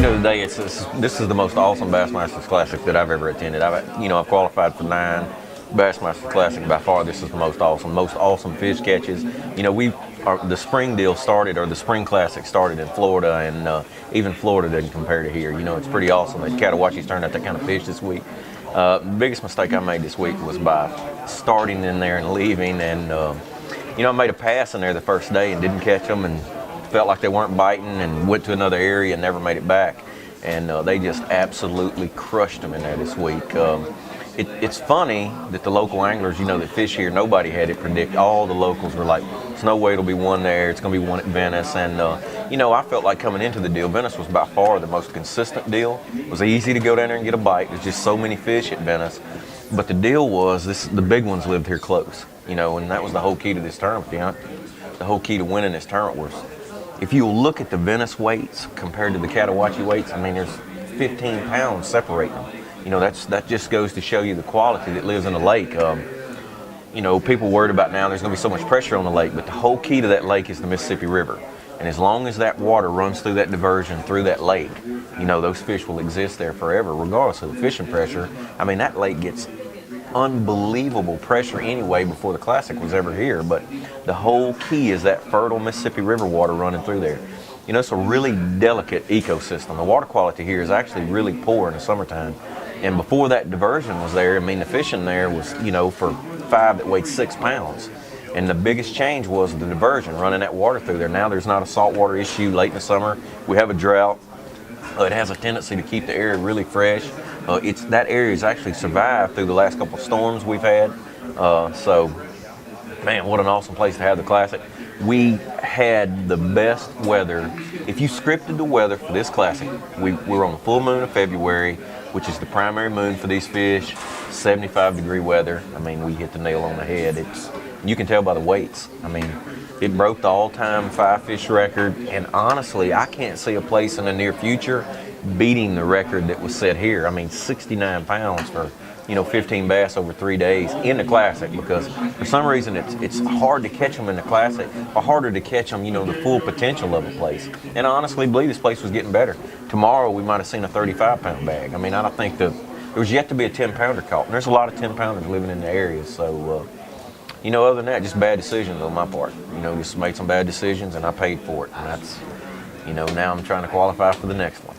Today this is the most awesome Bassmasters Classic that I've ever attended. I've qualified for 9 Bassmasters Classic. By far, this is the most awesome fish catches. The spring deal started, or the spring classic started in Florida, and even Florida doesn't compare to here. It's pretty awesome that Catawatchie's turned out that kind of fish this week. The biggest mistake I made this week was by starting in there and leaving, and I made a pass in there the first day and didn't catch them, and felt like they weren't biting, and went to another area and never made it back. And they just absolutely crushed them in there this week. It's funny that the local anglers, that fish here, nobody had it predict. All the locals were like, there's no way it'll be one there, it's going to be one at Venice. And, I felt like coming into the deal, Venice was by far the most consistent deal. It was easy to go down there and get a bite. There's just so many fish at Venice. But the deal was, the big ones lived here close, and that was the whole key to this tournament. The whole key to winning this tournament was, if you look at the Venice weights compared to the Catawatchie weights, there's 15 pounds separating them. That just goes to show you the quality that lives in the lake. People worried about now there's going to be so much pressure on the lake, but the whole key to that lake is the Mississippi River. And as long as that water runs through that diversion, through that lake, those fish will exist there forever, regardless of the fishing pressure. That lake gets unbelievable pressure anyway before the Classic was ever here, but the whole key is that fertile Mississippi River water running through there. It's a really delicate ecosystem. The water quality here is actually really poor in the summertime, and before that diversion was there, the fishing there was, for 5 that weighed 6 pounds, and the biggest change was the diversion, running that water through there. Now there's not a saltwater issue late in the summer. We have a drought. It has a tendency to keep the area really fresh. That area has actually survived through the last couple of storms we've had. Man, what an awesome place to have the Classic. We had the best weather. If you scripted the weather for this Classic, we were on the full moon of February, which is the primary moon for these fish. 75-degree weather. We hit the nail on the head. You can tell by the weights. It broke the all-time 5-fish record, and honestly, I can't see a place in the near future beating the record that was set here. 69 pounds for 15 bass over 3 days in the Classic, because for some reason it's hard to catch them in the Classic, or harder to catch them, the full potential of a place. And I honestly believe this place was getting better. Tomorrow we might have seen a 35-pound bag. I don't think there was yet to be a 10-pounder caught, and there's a lot of 10-pounders living in the area. So, other than that, just bad decisions on my part. Just made some bad decisions, and I paid for it. And that's, now I'm trying to qualify for the next one.